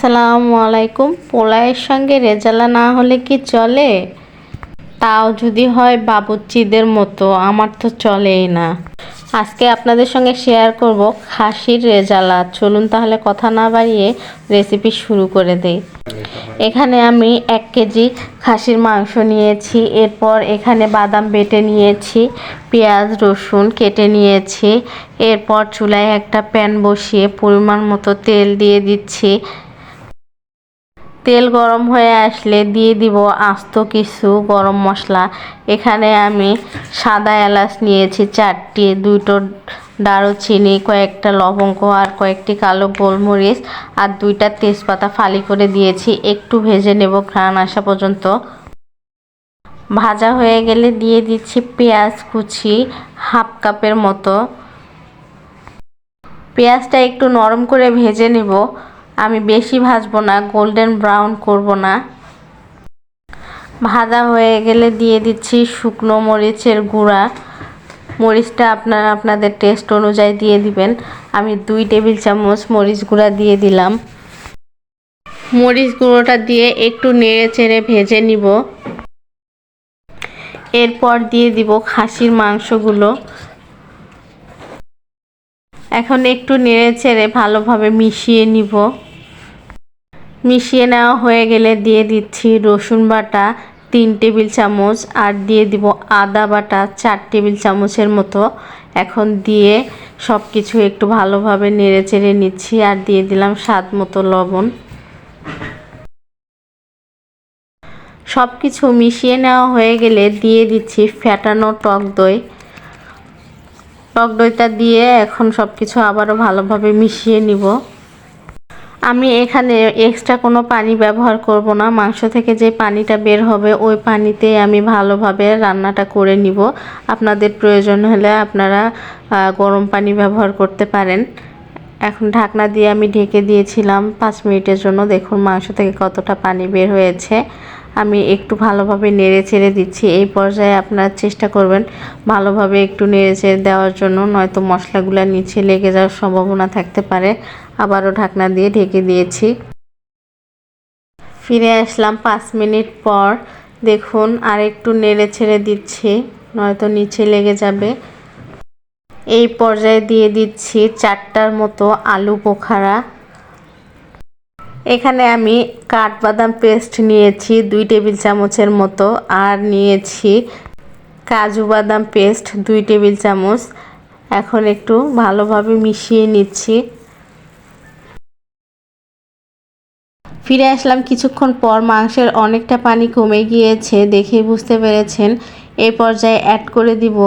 আসসালামু আলাইকুম। পোলাওয়ের সঙ্গে রেজালা না হলে কি চলে? তাও যদি হয় বাবুর্চিদের মতো, আমার তো চলেই না। আজকে আপনাদের সঙ্গে শেয়ার করব খাসির রেজালা। চলুন তাহলে কথা না বাড়িয়ে রেসিপি শুরু করে দেই। এখানে আমি 1 কেজি খাসির মাংস নিয়েছি। এরপর এখানে বাদাম বেটে নিয়েছি, পেঁয়াজ রসুন কেটে নিয়েছি। এরপর চুলায় একটা প্যান বসিয়ে পরিমাণ মতো তেল দিয়ে দিচ্ছি। তেল গরম হয়ে আসলে দিয়ে দিব আস্ত কিছু গরম মশলা। এখানে আমি সাদা এলাচ নিয়েছি 4টি, 2টো দারুচিনি, কয়েকটা লবঙ্গ আর কয়েকটি কালো গোলমরিচ আর 2টা তেজপাতা ফালি করে দিয়েছি। একটু ভেজে নেব ঘ্রাণ আসা পর্যন্ত। ভাজা হয়ে গেলে দিয়ে দিচ্ছি পেঁয়াজ কুচি 1/2 কাপের মতো। পেঁয়াজটা একটু নরম করে ভেজে নেব। আমি বেশি ভাজবো না, গোল্ডেন ব্রাউন করব না। ভাজা হয়ে গেলে দিয়ে দিচ্ছি শুকনো মরিচের গুঁড়া। মরিচটা আপনারা আপনাদের টেস্ট অনুযায়ী দিয়ে দিবেন। আমি 2 টেবিল চামচ মরিচ গুঁড়া দিয়ে দিলাম। মরিচ গুঁড়োটা দিয়ে একটু নেড়ে চেড়ে ভেজে নিব। এরপর দিয়ে দিব খাসির মাংসগুলো। এখন একটু নেড়ে চেড়ে ভালোভাবে মিশিয়ে নিব। মিশিয়ে নেওয়া হয়ে গেলে দিয়ে দিচ্ছি রসুন বাটা 3 টেবিল চামচ আর দিয়ে দিব আদা বাটা 4 টেবিল চামচের মতো। এখন দিয়ে সব কিছু একটু ভালোভাবে নেড়ে চেড়ে নিচ্ছি আর দিয়ে দিলাম স্বাদ মতো লবণ। সব কিছু মিশিয়ে নেওয়া হয়ে গেলে দিয়ে দিচ্ছি ফ্যাটানো টক দই। টক দইটা দিয়ে এখন সব কিছু আবারও ভালোভাবে মিশিয়ে নিব। আমি এখানে এক্সট্রা কোনো পানি ব্যবহার করব না। মাংস থেকে যে পানিটা বের হবে ওই পানিতেই আমি ভালোভাবে রান্নাটা করে নিব। আপনাদের প্রয়োজন হলে আপনারা গরম পানি ব্যবহার করতে পারেন। এখন ঢাকনা দিয়ে আমি ঢেকে দিয়েছিলাম 5 মিনিটের জন্য। দেখুন মাংস থেকে কতটা পানি বের হয়েছে। আমি একটু ভালোভাবে নেড়ে চেড়ে দিচ্ছি। এই পর্যায়ে আপনারা চেষ্টা করবেন ভালোভাবে একটু নেড়ে চেড়ে দেওয়ার জন্য, নয়তো মশলাগুলো নিচে লেগে যাওয়ার সম্ভাবনা থাকতে পারে। আবারও ঢাকনা দিয়ে ঢেকে দিয়েছি। ফিরে আসলাম 5 মিনিট পর। দেখুন আর একটু নেড়ে ছেড়ে দিচ্ছি, নয়তো নিচে লেগে যাবে। এই পর্যায়ে দিয়ে দিচ্ছি 4টার মতো আলু বোখারা। এখানে আমি কাঠবাদাম পেস্ট নিয়েছি 2 টেবিল চামচের মতো আর নিয়েছি কাজু বাদাম পেস্ট 2 টেবিল চামচ। এখন একটু ভালোভাবে মিশিয়ে নিচ্ছি। ফিরে আসলাম কিছুক্ষণ পর। মাংসের অনেকটা পানি কমে গিয়েছে, দেখেই বুঝতে পেরেছেন। এই পর্যায়ে অ্যাড করে দিব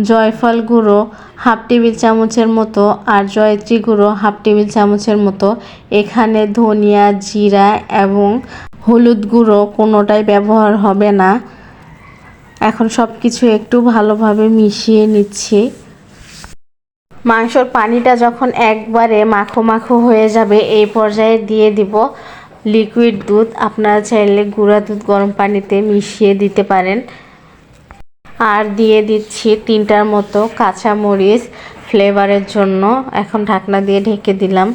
জয়ফল গুঁড়ো 1/2 টেবিল চামচের মতো আর জয়ত্রী গুঁড়ো 1/2 টেবিল চামচের মতো। এখানে ধনিয়া, জিরা এবং হলুদ গুঁড়ো কোনোটাই ব্যবহার হবে না। এখন সব কিছু একটু ভালোভাবে মিশিয়ে নিচ্ছি। মাংসর পানিটা যখন একবারে মাখো মাখো হয়ে যাবে এই পর্যায়ে দিয়ে দিব লিকুইড দুধ। আপনারা চাইলে গুঁড়া দুধ গরম পানিতে মিশিয়ে দিতে পারেন। আর দিয়ে দিচ্ছি 3টার মতো কাঁচামরিচ ফ্লেভারের জন্য। এখন ঢাকনা দিয়ে ঢেকে দিলাম।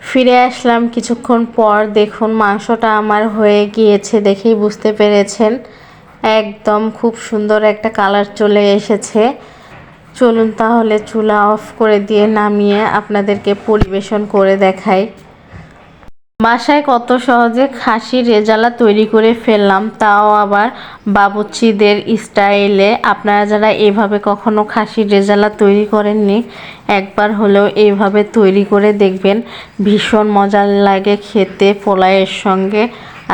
ফিরে আসলাম কিছুক্ষণ পর। দেখুন মাংসটা আমার হয়ে গিয়েছে, দেখেই বুঝতে পেরেছেন। একদম খুব সুন্দর একটা কালার চলে এসেছে। চলুন তাহলে চুলা অফ করে দিয়ে নামিয়ে আপনাদেরকে পরিবেশন করে দেখাই। বাসায় কত সহজে খাসির রেজালা তৈরি করে ফেললাম, তাও আবার বাবুর্চিদের স্টাইলে। আপনারা যারা এভাবে কখনো খাসির রেজালা তৈরি করেননি, একবার হলেও এইভাবে তৈরি করে দেখবেন। ভীষণ মজার লাগে খেতে পোলাওয়ের সঙ্গে।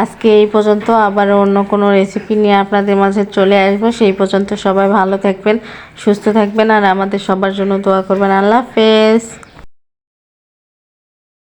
আজকে এই পর্যন্ত, আবার অন্য কোনো রেসিপি নিয়ে আপনাদের মাঝে চলে আসবো। সেই পর্যন্ত সবাই ভালো থাকবেন, সুস্থ থাকবেন আর আমাদের সবার জন্য দোয়া করবেন। আল্লাহ হাফেজ।